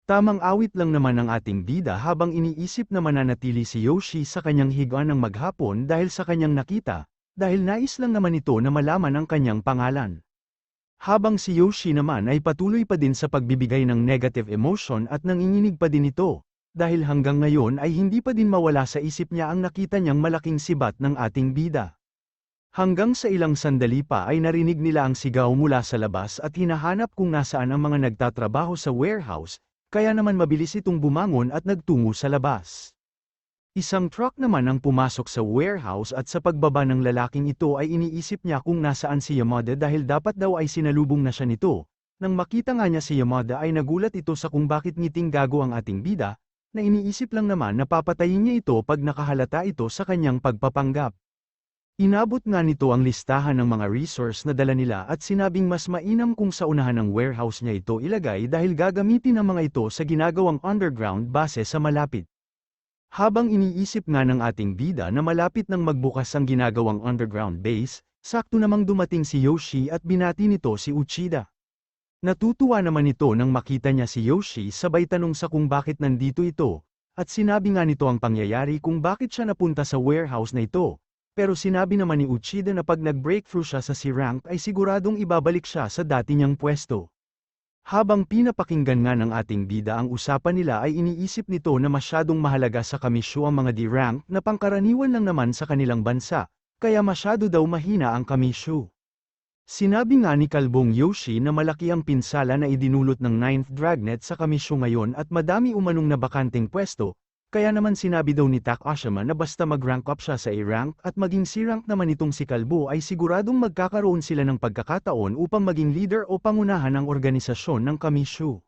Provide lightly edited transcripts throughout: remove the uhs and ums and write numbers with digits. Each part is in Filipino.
Tamang awit lang naman ang ating bida habang iniisip na mananatili si Yoshi sa kanyang higaan ng maghapon dahil sa kanyang nakita, dahil nais lang naman ito na malaman ang kanyang pangalan. Habang si Yoshi naman ay patuloy pa din sa pagbibigay ng negative emotion at nanginginig pa din ito, dahil hanggang ngayon ay hindi pa din mawala sa isip niya ang nakita niyang malaking sibat ng ating bida. Hanggang sa ilang sandali pa ay narinig nila ang sigaw mula sa labas at hinahanap kung nasaan ang mga nagtatrabaho sa warehouse, kaya naman mabilis itong bumangon at nagtungo sa labas. Isang truck naman ang pumasok sa warehouse at sa pagbaba ng lalaking ito ay iniisip niya kung nasaan si Yamada dahil dapat daw ay sinalubong na siya nito. Nang makita nga niya si Yamada ay nagulat ito sa kung bakit ngiting gago ang ating bida, na iniisip lang naman na papatayin niya ito pag nakahalata ito sa kanyang pagpapanggap. Inabot nga nito ang listahan ng mga resource na dala nila at sinabing mas mainam kung sa unahan ng warehouse niya ito ilagay dahil gagamitin ang mga ito sa ginagawang underground base sa malapit. Habang iniisip nga ng ating bida na malapit nang magbukas ang ginagawang underground base, sakto namang dumating si Yoshi at binati nito si Uchida. Natutuwa naman ito nang makita niya si Yoshi sabay tanong sa kung bakit nandito ito, at sinabi nga nito ang pangyayari kung bakit siya napunta sa warehouse na ito. Pero sinabi naman ni Uchida na pag nag-breakthrough siya sa C-rank ay siguradong ibabalik siya sa dati niyang pwesto. Habang pinapakinggan nga ng ating bida ang usapan nila ay iniisip nito na masyadong mahalaga sa kamisyo ang mga D-rank na pangkaraniwan lang naman sa kanilang bansa, kaya masyado daw mahina ang kamisyo. Sinabi nga ni Kalbong Yoshi na malaki ang pinsala na idinulot ng 9th Dragnet sa kamisyo ngayon at madami umanong na bakanteng pwesto. Kaya naman sinabi daw ni Takashima na basta mag-rank up siya sa A-rank at maging C-rank naman itong si Kalbo ay siguradong magkakaroon sila ng pagkakataon upang maging leader o pangunahan ng organisasyon ng kamisyo.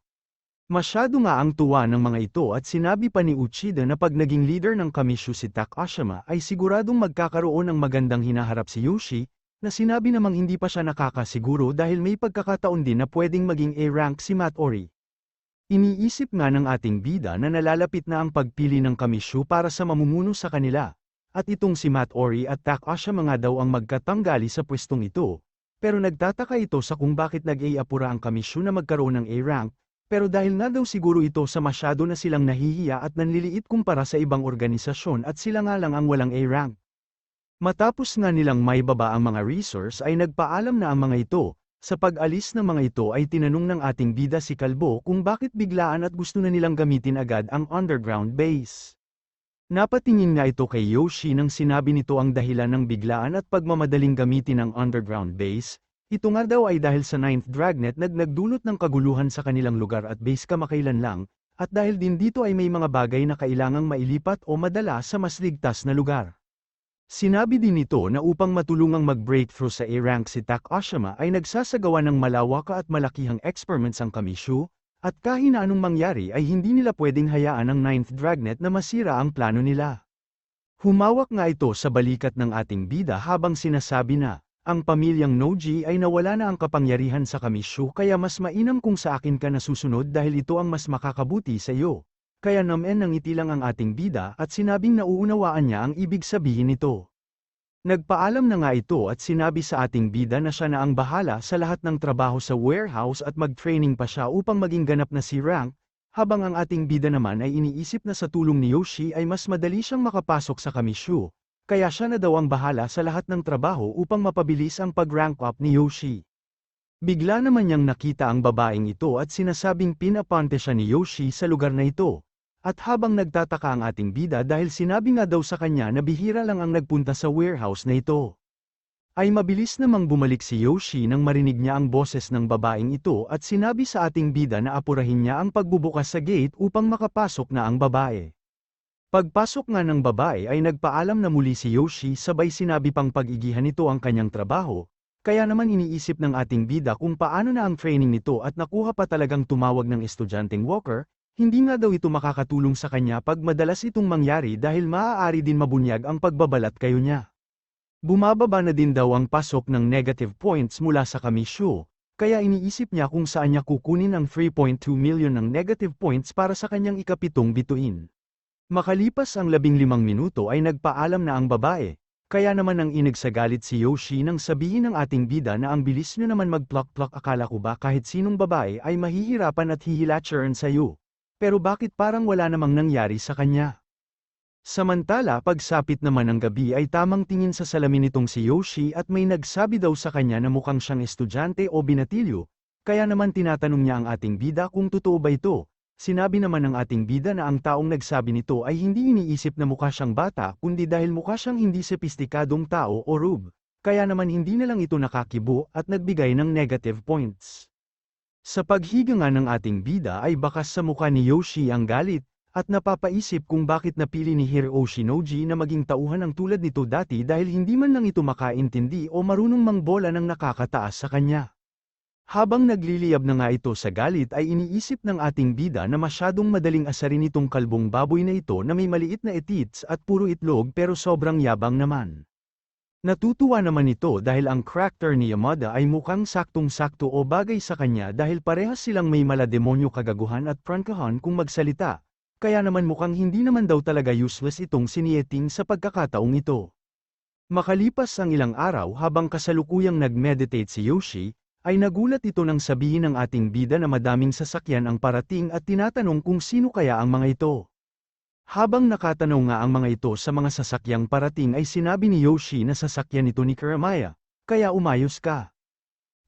Masyado nga ang tuwa ng mga ito at sinabi pa ni Uchida na pag naging leader ng kamisyo si Takashima ay siguradong magkakaroon ng magandang hinaharap si Yoshi, na sinabi namang hindi pa siya nakakasiguro dahil may pagkakataon din na pwedeng maging A-rank si Matori. Iniisip nga ng ating bida na nalalapit na ang pagpili ng kamisyo para sa mamumuno sa kanila, at itong si Matori at Takashima nga daw ang magkatanggali sa pwestong ito, pero nagtataka ito sa kung bakit nag-a-apura ang kamisyo na magkaroon ng A-rank, pero dahil nga daw siguro ito sa masyado na silang nahihiya at nanliliit kumpara sa ibang organisasyon at sila nga lang ang walang A-rank. Matapos nga nilang maibaba ang mga resource ay nagpaalam na ang mga ito. Sa pag-alis ng mga ito ay tinanong ng ating bida si Kalbo kung bakit biglaan at gusto na nilang gamitin agad ang underground base. Napatingin nga ito kay Yoshi nang sinabi nito ang dahilan ng biglaan at pagmamadaling gamitin ang underground base. Ito nga daw ay dahil sa 9th Dragnet nagdulot ng kaguluhan sa kanilang lugar at base kamakailan lang, at dahil din dito ay may mga bagay na kailangang mailipat o madala sa mas ligtas na lugar. Sinabi din nito na upang matulungang mag-breakthrough sa A-rank si Takashima ay nagsasagawa ng malawak at malakihang experiments ang kamisyo, at kahit na anong mangyari ay hindi nila pwedeng hayaan ang 9th Dragnet na masira ang plano nila. Humawak nga ito sa balikat ng ating bida habang sinasabi na, ang pamilyang Noji ay nawala na ang kapangyarihan sa kamisyo kaya mas mainam kung sa akin ka nasusunod dahil ito ang mas makakabuti sa iyo. Kaya naman nangiti lang ang ating bida at sinabing nauunawaan niya ang ibig sabihin nito. Nagpaalam na nga ito at sinabi sa ating bida na siya na ang bahala sa lahat ng trabaho sa warehouse at mag-training pa siya upang maging ganap na si rank, habang ang ating bida naman ay iniisip na sa tulong ni Yoshi ay mas madali siyang makapasok sa kamisyo, kaya siya na daw ang bahala sa lahat ng trabaho upang mapabilis ang pag-rank up ni Yoshi. Bigla naman niyang nakita ang babaeng ito at sinasabing pinapante siya ni Yoshi sa lugar na ito. At habang nagtataka ang ating bida dahil sinabi nga daw sa kanya na bihira lang ang nagpunta sa warehouse na ito, ay mabilis namang bumalik si Yoshi nang marinig niya ang boses ng babaeng ito at sinabi sa ating bida na apurahin niya ang pagbubukas sa gate upang makapasok na ang babae. Pagpasok nga ng babae ay nagpaalam na muli si Yoshi sabay sinabi pang pag-igihan nito ang kanyang trabaho, kaya naman iniisip ng ating bida kung paano na ang training nito at nakuha pa talagang tumawag ng estudyanteng Walker. Hindi nga daw ito makakatulong sa kanya pag madalas itong mangyari dahil maaari din mabunyag ang pagbabalat kayo niya. Bumababa na din daw ang pasok ng negative points mula sa kamisyo, kaya iniisip niya kung saan niya kukunin ang 3.2 million ng negative points para sa kanyang ikapitong bituin. Makalipas ang 15 minuto ay nagpaalam na ang babae, kaya naman ang inagsagalit si Yoshi nang sabihin ng ating bida na ang bilis niyo naman mag-plok-plok akala ko ba kahit sinong babae ay mahihirapan at hihilatsuran sa'yo. Pero bakit parang wala namang nangyari sa kanya? Samantala pagsapit naman ng gabi ay tamang tingin sa salamin nitong si Yoshi at may nagsabi daw sa kanya na mukhang siyang estudyante o binatilyo, kaya naman tinatanong niya ang ating bida kung totoo ba ito. Sinabi naman ng ating bida na ang taong nagsabi nito ay hindi iniisip na mukha siyang bata kundi dahil mukha siyang hindi sopistikadong tao o rube, kaya naman hindi na lang ito nakakibo at nagbigay ng negative points. Sa paghiga nga ng ating bida ay bakas sa mukha ni Yoshi ang galit, at napapaisip kung bakit napili ni Hiroshi Noji na maging tauhan ng tulad nito dati dahil hindi man lang ito makaintindi o marunong mangbola ng nakakataas sa kanya. Habang nagliliyab na nga ito sa galit ay iniisip ng ating bida na masyadong madaling asarin itong kalbong baboy na ito na may maliit na etits at puro itlog pero sobrang yabang naman. Natutuwa naman ito dahil ang character ni Yamada ay mukhang saktong-sakto o bagay sa kanya dahil parehas silang may malademonyo kagaguhan at prangkahan kung magsalita. Kaya naman mukhang hindi naman daw talaga useless itong si Nieting sa pagkakataong ito. Makalipas ang ilang araw habang kasalukuyang nag-meditate si Yoshi, ay nagulat ito nang sabihin ng ating bida na madaming sasakyan ang parating at tinatanong kung sino kaya ang mga ito. Habang nakatanaw nga ang mga ito sa mga sasakyang parating ay sinabi ni Yoshi na sasakyan ito ni Kuramaya, kaya umayos ka.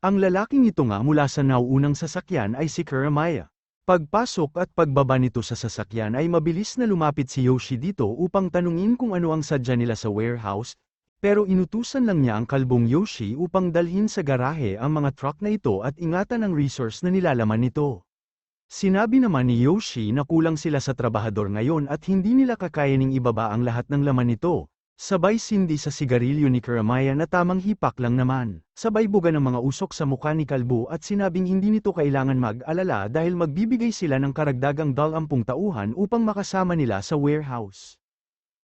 Ang lalaking ito nga mula sa nauunang sasakyan ay si Kuramaya. Pagpasok at pagbaba nito sa sasakyan ay mabilis na lumapit si Yoshi dito upang tanungin kung ano ang sadya nila sa warehouse, pero inutusan lang niya ang kalbong Yoshi upang dalhin sa garahe ang mga truck na ito at ingatan ang resource na nilalaman nito. Sinabi naman ni Yoshi na kulang sila sa trabahador ngayon at hindi nila kakayaning ibaba ang lahat ng laman nito. Sabay sindi sa sigarilyo ni Kuramaya na tamang hipak lang naman. Sabay buga ng mga usok sa mukha ni Kalbo at sinabing hindi nito kailangan mag-alala dahil magbibigay sila ng karagdagang 20 tauhan upang makasama nila sa warehouse.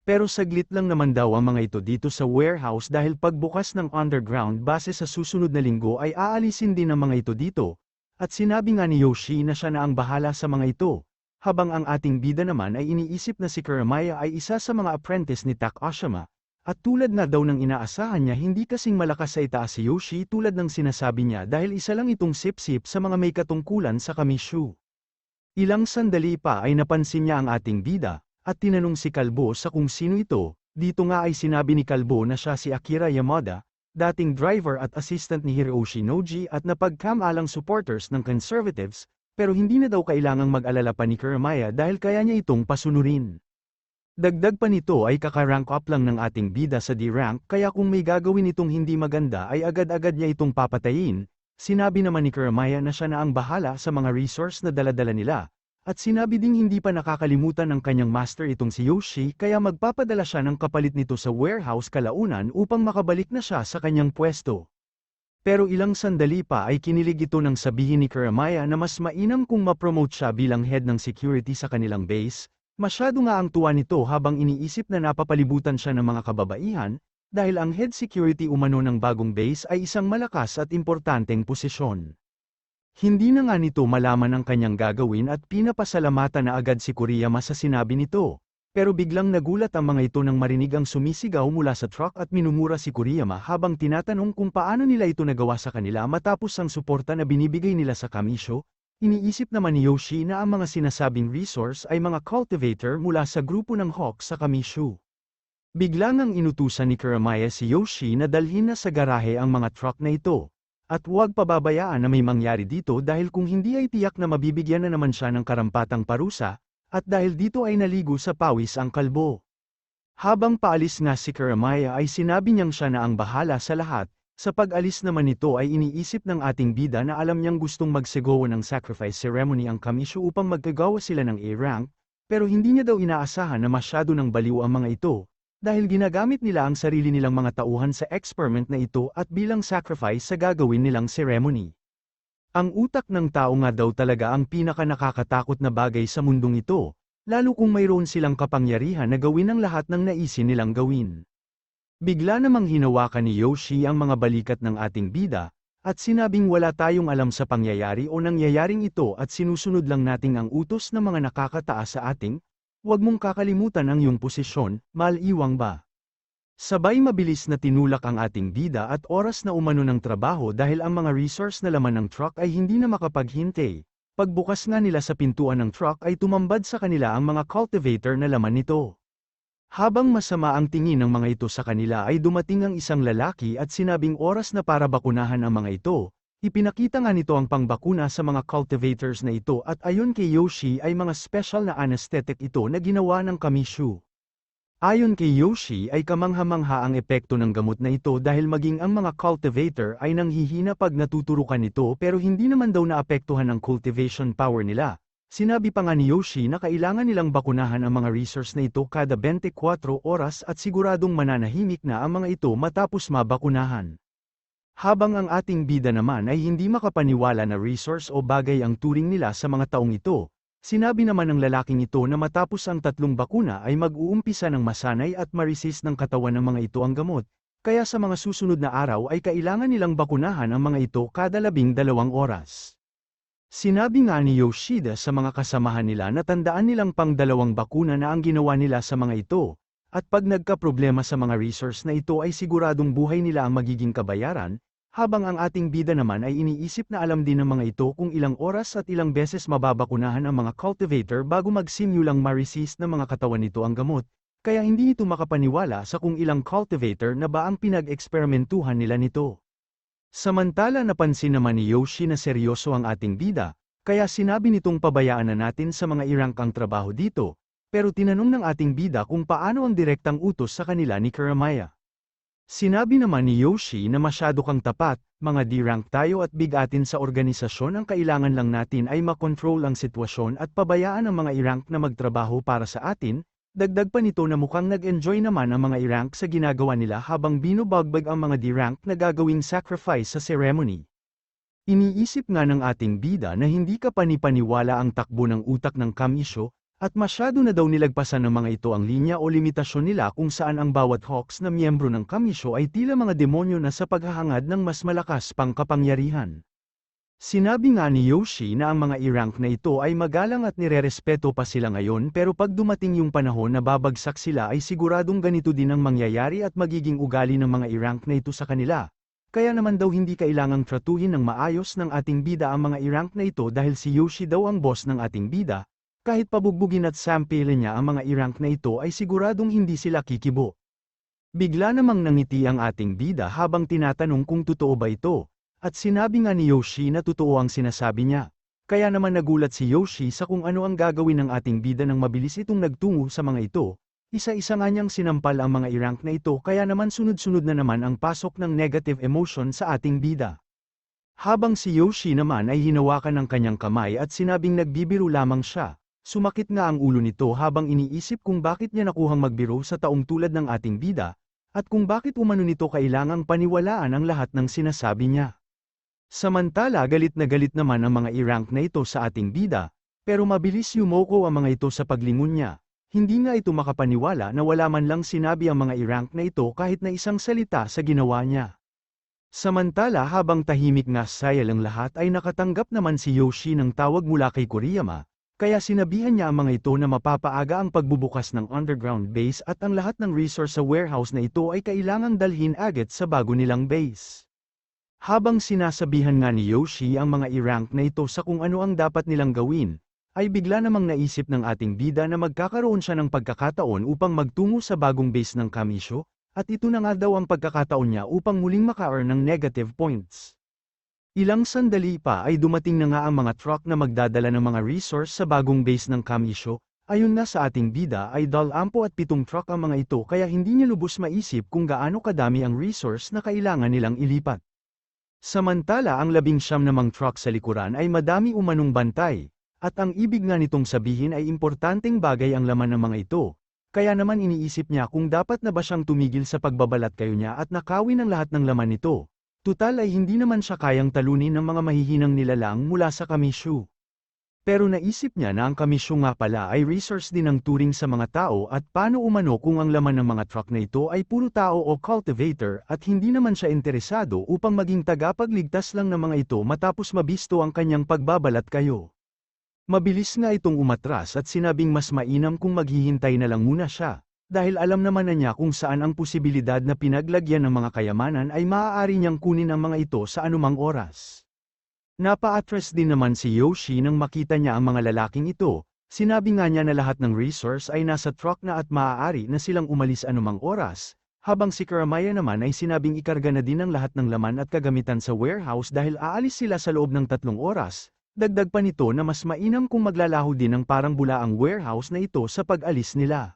Pero saglit lang naman daw ang mga ito dito sa warehouse dahil pagbukas ng underground base sa susunod na linggo ay aalisin din ang mga ito dito. At sinabi nga ni Yoshi na siya na ang bahala sa mga ito. Habang ang ating bida naman ay iniisip na si Kuramaya ay isa sa mga apprentice ni Takashima, at tulad na daw ng inaasahan niya hindi kasing malakas sa itaas si Yoshi tulad ng sinasabi niya dahil isa lang itong sip-sip sa mga may katungkulan sa kamishu. Ilang sandali pa ay napansin niya ang ating bida, at tinanong si Kalbo sa kung sino ito. Dito nga ay sinabi ni Kalbo na siya si Akira Yamada, dating driver at assistant ni Hiroshi Noji at napagkamalang supporters ng conservatives, pero hindi na daw kailangang mag-alala pa ni Kuramaya dahil kaya niya itong pasunurin. Dagdag pa nito ay kaka-rank up lang ng ating bida sa D-rank kaya kung may gagawin itong hindi maganda ay agad-agad niya itong papatayin. Sinabi naman ni Kuramaya na siya na ang bahala sa mga resource na dala-dala nila, at sinabi ding hindi pa nakakalimutan ng kanyang master itong si Yoshi kaya magpapadala siya ng kapalit nito sa warehouse kalaunan upang makabalik na siya sa kanyang pwesto. Pero ilang sandali pa ay kinilig ito nang sabihin ni Kuramaya na mas mainam kung ma-promote siya bilang head ng security sa kanilang base. Masyado nga ang tuwa nito habang iniisip na napapalibutan siya ng mga kababaihan, dahil ang head security umano ng bagong base ay isang malakas at importanteng posisyon. Hindi na nga nito malaman ang kanyang gagawin at pinapasalamatan na agad si Kuriyama sa sinabi nito. Pero biglang nagulat ang mga ito nang marinig ang sumisigaw mula sa truck at minumura si Kuriyama habang tinatanong kung paano nila ito nagawa sa kanila matapos ang suporta na binibigay nila sa kamisyo. Iniisip naman ni Yoshi na ang mga sinasabing resource ay mga cultivator mula sa grupo ng Hawk sa kamisyo. Biglang ang inutusan ni Kuramaya si Yoshi na dalhin na sa garahe ang mga truck na ito. At huwag pababayaan na may mangyari dito dahil kung hindi ay tiyak na mabibigyan na naman siya ng karampatang parusa. At dahil dito ay naligo sa pawis ang kalbo. Habang paalis nga si Kuramaya ay sinabi niyang siya na ang bahala sa lahat, sa pag-alis naman nito ay iniisip ng ating bida na alam niyang gustong magsigawa ng sacrifice ceremony ang kamisyo upang magkagawa sila ng A-rank, pero hindi niya daw inaasahan na masyado ng baliw ang mga ito, dahil ginagamit nila ang sarili nilang mga tauhan sa experiment na ito at bilang sacrifice sa gagawin nilang ceremony. Ang utak ng tao nga daw talaga ang pinaka-nakakatakot na bagay sa mundong ito, lalo kung mayroon silang kapangyarihan na gawin ang lahat ng naisin nilang gawin. Bigla namang hinawakan ni Yoshi ang mga balikat ng ating bida, at sinabing wala tayong alam sa pangyayari o nangyayaring ito at sinusunod lang nating ang utos ng mga nakakataas sa ating, huwag mong kakalimutan ang iyong posisyon, maliwang ba? Sabay mabilis na tinulak ang ating bida at oras na umano ng trabaho dahil ang mga resource na laman ng truck ay hindi na makapaghintay. Pagbukas nga nila sa pintuan ng truck ay tumambad sa kanila ang mga cultivator na laman nito. Habang masama ang tingin ng mga ito sa kanila ay dumating ang isang lalaki at sinabing oras na para bakunahan ang mga ito. Ipinakita nga nito ang pangbakuna sa mga cultivators na ito at ayon kay Yoshi ay mga special na anesthetic ito na ginawa ng Kamishu. Ayon kay Yoshi ay kamangha-mangha ang epekto ng gamot na ito dahil maging ang mga cultivator ay nanghihina pag natuturukan nito pero hindi naman daw naapektuhan ang cultivation power nila. Sinabi pa nga ni Yoshi na kailangan nilang bakunahan ang mga resource na ito kada 24 oras at siguradong mananahimik na ang mga ito matapos mabakunahan. Habang ang ating bida naman ay hindi makapaniwala na resource o bagay ang turing nila sa mga taong ito, sinabi naman ng lalaking ito na matapos ang 3 bakuna ay mag-uumpisa ng masanay at ma-resist ng katawan ng mga ito ang gamot, kaya sa mga susunod na araw ay kailangan nilang bakunahan ang mga ito kada 12 oras. Sinabi nga ni Yoshida sa mga kasamahan nila na tandaan nilang pang 2 bakuna na ang ginawa nila sa mga ito, at pag nagka-problema sa mga resource na ito ay siguradong buhay nila ang magiging kabayaran, habang ang ating bida naman ay iniisip na alam din ng mga ito kung ilang oras at ilang beses mababakunahan ang mga cultivator bago magsimulang ma-resist ng mga katawan nito ang gamot, kaya hindi ito makapaniwala sa kung ilang cultivator na ba ang pinag-eksperimentuhan nila nito. Samantala napansin naman ni Yoshi na seryoso ang ating bida, kaya sinabi nitong pabayaan na natin sa mga irangk ang trabaho dito, pero tinanong ng ating bida kung paano ang direktang utos sa kanila ni Kuramaya. Sinabi naman ni Yoshi na masyado kang tapat, mga D-rank tayo at bigatin sa organisasyon ang kailangan lang natin ay makontrol ang sitwasyon at pabayaan ang mga I-rank na magtrabaho para sa atin, dagdag pa nito na mukhang nag-enjoy naman ang mga I-rank sa ginagawa nila habang binubagbag ang mga D-rank na gagawing sacrifice sa ceremony. Iniisip nga ng ating bida na hindi ka panipaniwala ang takbo ng utak ng Kamisho, at masyado na daw nilagpasan ng mga ito ang linya o limitasyon nila kung saan ang bawat Hawks na miyembro ng Kamisho ay tila mga demonyo na sa paghahangad ng mas malakas pang kapangyarihan. Sinabi nga ni Yoshi na ang mga I-rank na ito ay magalang at nirerespeto pa sila ngayon pero pag dumating yung panahon na babagsak sila ay siguradong ganito din ang mangyayari at magiging ugali ng mga I-rank na ito sa kanila. Kaya naman daw hindi kailangang tratuhin ng maayos ng ating bida ang mga I-rank na ito dahil si Yoshi daw ang boss ng ating bida. Kahit pabugbugin at sampilin niya ang mga I-rank na ito ay siguradong hindi sila kikibo. Bigla namang nangiti ang ating bida habang tinatanong kung totoo ba ito, at sinabi nga ni Yoshi na totoo ang sinasabi niya. Kaya naman nagulat si Yoshi sa kung ano ang gagawin ng ating bida nang mabilis itong nagtungo sa mga ito. Isa-isa nga niyang sinampal ang mga I-rank na ito kaya naman sunod-sunod na naman ang pasok ng negative emotion sa ating bida. Habang si Yoshi naman ay hinawakan ng kanyang kamay at sinabing nagbibiro lamang siya. Sumakit nga ang ulo nito habang iniisip kung bakit niya nakuhang magbiro sa taong tulad ng ating bida, at kung bakit umano nito kailangang paniwalaan ang lahat ng sinasabi niya. Samantala galit na galit naman ang mga I-rank na ito sa ating bida, pero mabilis yumoko ang mga ito sa paglingon niya. Hindi nga ito makapaniwala na wala man lang sinabi ang mga I-rank na ito kahit na isang salita sa ginawa niya. Samantala habang tahimik nga sayal ang lahat ay nakatanggap naman si Yoshi ng tawag mula kay Kuriyama. Kaya sinabihan niya ang mga ito na mapapaaga ang pagbubukas ng underground base at ang lahat ng resource sa warehouse na ito ay kailangang dalhin agad sa bago nilang base. Habang sinasabihan nga ni Yoshi ang mga I-rank na ito sa kung ano ang dapat nilang gawin, ay bigla namang naisip ng ating bida na magkakaroon siya ng pagkakataon upang magtungo sa bagong base ng Kamisho, at ito na nga daw ang pagkakataon niya upang muling maka-earn ng negative points. Ilang sandali pa ay dumating na nga ang mga truck na magdadala ng mga resource sa bagong base ng Kamisho, ayon na sa ating bida ay 20 at 7 truck ang mga ito kaya hindi niya lubos maisip kung gaano kadami ang resource na kailangan nilang ilipat. Samantala ang 19 namang truck sa likuran ay madami umanong bantay, at ang ibig nga nitong sabihin ay importanteng bagay ang laman ng mga ito, kaya naman iniisip niya kung dapat na ba siyang tumigil sa pagbabalat kayo niya at nakawin ang lahat ng laman nito. Tutal ay hindi naman siya kayang talunin ng mga mahihinang nilalang mula sa Kamishu. Pero naisip niya na ang Kamishu nga pala ay resource din ng turing sa mga tao at paano umano kung ang laman ng mga truck na ito ay puro tao o cultivator at hindi naman siya interesado upang maging tagapagligtas lang ng mga ito matapos mabisto ang kanyang pagbabalat kayo. Mabilis nga itong umatras at sinabing mas mainam kung maghihintay na lang muna siya. Dahil alam naman na niya kung saan ang posibilidad na pinaglagyan ng mga kayamanan ay maaari niyang kunin ang mga ito sa anumang oras. Napa-atras din naman si Yoshi nang makita niya ang mga lalaking ito, sinabi nga niya na lahat ng resource ay nasa truck na at maaari na silang umalis anumang oras, habang si Kuramaya naman ay sinabing ikarga na din ang lahat ng laman at kagamitan sa warehouse dahil aalis sila sa loob ng 3 oras. Dagdag pa nito na mas mainam kung maglalaho din ng parang bula ang warehouse na ito sa pag-alis nila.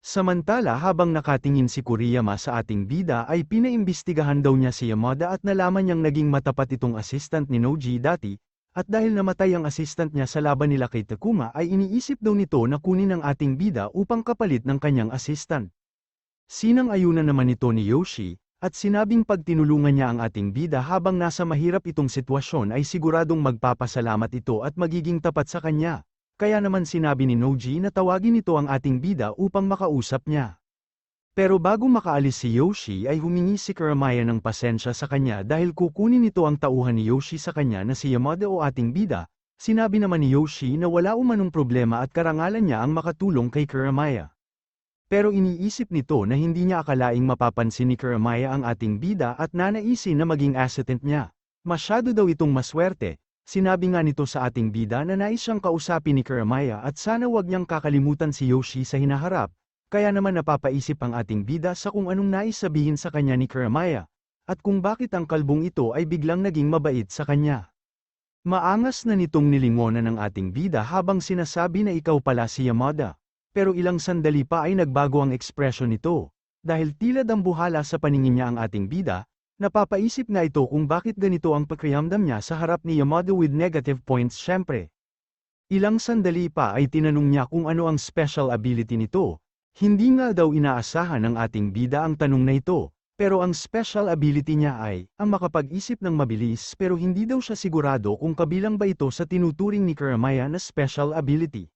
Samantala habang nakatingin si Kuriyama sa ating bida ay pinaimbestigahan daw niya si Yamada at nalaman niyang naging matapat itong assistant ni Noji dati, at dahil namatay ang assistant niya sa laban nila kay Takuma ay iniisip daw nito na kunin ang ating bida upang kapalit ng kanyang assistant. Sinang-ayunan naman ito ni Yoshi, at sinabing pag tinulungan niya ang ating bida habang nasa mahirap itong sitwasyon ay siguradong magpapasalamat ito at magiging tapat sa kanya. Kaya naman sinabi ni Noji na tawagin ito ang ating bida upang makausap niya. Pero bago makaalis si Yoshi ay humingi si Kuramaya ng pasensya sa kanya dahil kukunin nito ang tauhan ni Yoshi sa kanya na si Yamada o ating bida. Sinabi naman ni Yoshi na wala umanong problema at karangalan niya ang makatulong kay Kuramaya. Pero iniisip nito na hindi niya akalaing mapapansin ni Kuramaya ang ating bida at nanaisin na maging assistant niya. Masyado daw itong maswerte, sinabi nga nito sa ating bida na nais siyang kausapin ni Kuramaya at sana wag niyang kakalimutan si Yoshi sa hinaharap, kaya naman napapaisip ang ating bida sa kung anong nais sabihin sa kanya ni Kuramaya, at kung bakit ang kalbong ito ay biglang naging mabait sa kanya. Maangas na nitong nilingonan ng ating bida habang sinasabi na ikaw pala si Yamada. Pero ilang sandali pa ay nagbago ang ekspresyon nito, dahil tila dambuhala sa paningin niya ang ating bida, napapaisip na ito kung bakit ganito ang pakiramdam niya sa harap ni Yamada with negative points syempre. Ilang sandali pa ay tinanong niya kung ano ang special ability nito, hindi nga daw inaasahan ng ating bida ang tanong na ito, pero ang special ability niya ay, ang makapag-isip ng mabilis pero hindi daw siya sigurado kung kabilang ba ito sa tinuturing ni Kuramaya na special ability.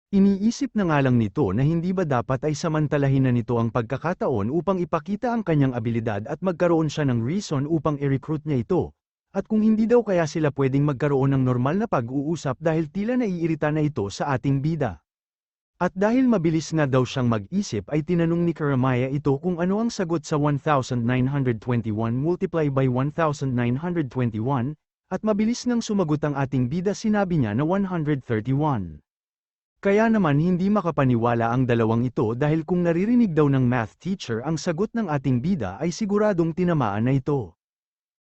Iniisip na nga lang nito na hindi ba dapat ay samantalahin na nito ang pagkakataon upang ipakita ang kanyang abilidad at magkaroon siya ng reason upang i-recruit niya ito, at kung hindi daw kaya sila pwedeng magkaroon ng normal na pag-uusap dahil tila naiirita na ito sa ating bida. At dahil mabilis nga daw siyang mag-isip ay tinanong ni Kuramaya ito kung ano ang sagot sa 1921 multiply by 1921, at mabilis ngang sumagot ang ating bida sinabi niya na 131. Kaya naman hindi makapaniwala ang dalawang ito dahil kung naririnig daw ng math teacher ang sagot ng ating bida ay siguradong tinamaan na ito.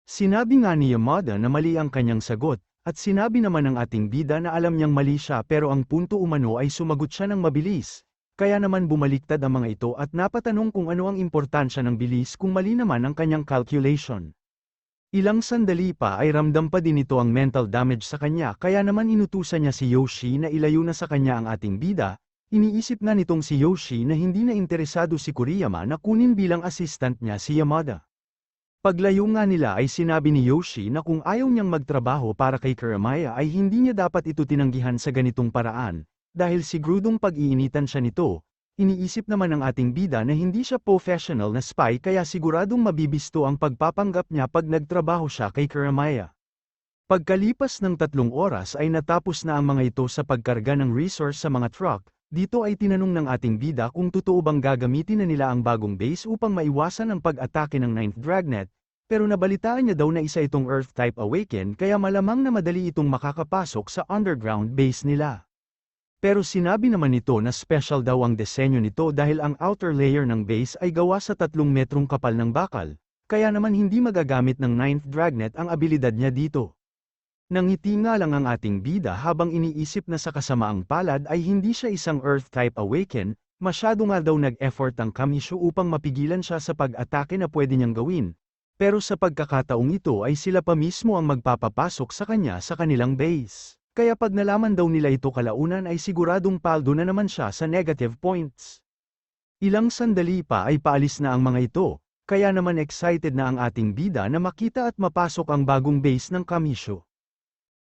Sinabi nga ni Yamada na mali ang kanyang sagot, at sinabi naman ng ating bida na alam niyang mali siya pero ang punto umano ay sumagot siya ng mabilis. Kaya naman bumaliktad ang mga ito at napatanong kung ano ang importansya ng bilis kung mali naman ang kanyang calculation. Ilang sandali pa ay ramdam pa din ito ang mental damage sa kanya kaya naman inutusan niya si Yoshi na ilayo na sa kanya ang ating bida, iniisip nga nitong si Yoshi na hindi na interesado si Kuriyama na kunin bilang assistant niya si Yamada. Paglayo nga nila ay sinabi ni Yoshi na kung ayaw niyang magtrabaho para kay Kuramaya ay hindi niya dapat ito tinanggihan sa ganitong paraan, dahil siguradong pag-iinitan siya nito. Iniisip naman ng ating bida na hindi siya professional na spy kaya siguradong mabibisto ang pagpapanggap niya pag nagtrabaho siya kay Kuramaya. Pagkalipas ng 3 oras ay natapos na ang mga ito sa pagkarga ng resource sa mga truck, dito ay tinanong ng ating bida kung totoo bang gagamitin na nila ang bagong base upang maiwasan ang pag-atake ng 9th Dragnet, pero nabalitaan niya daw na isa itong Earth-type Awaken kaya malamang na madali itong makakapasok sa underground base nila. Pero sinabi naman nito na special daw ang disenyo nito dahil ang outer layer ng base ay gawa sa 3 metrong kapal ng bakal, kaya naman hindi magagamit ng 9th Dragnet ang abilidad niya dito. Nangiti nga lang ang ating bida habang iniisip na sa kasamaang palad ay hindi siya isang Earth-type Awaken, masyado nga daw nag-effort ang Kamisho upang mapigilan siya sa pag-atake na pwede niyang gawin, pero sa pagkakataong ito ay sila pa mismo ang magpapapasok sa kanya sa kanilang base. Kaya pag nalaman daw nila ito kalaunan ay siguradong paldo na naman siya sa negative points. Ilang sandali pa ay paalis na ang mga ito, kaya naman excited na ang ating bida na makita at mapasok ang bagong base ng Kamisho.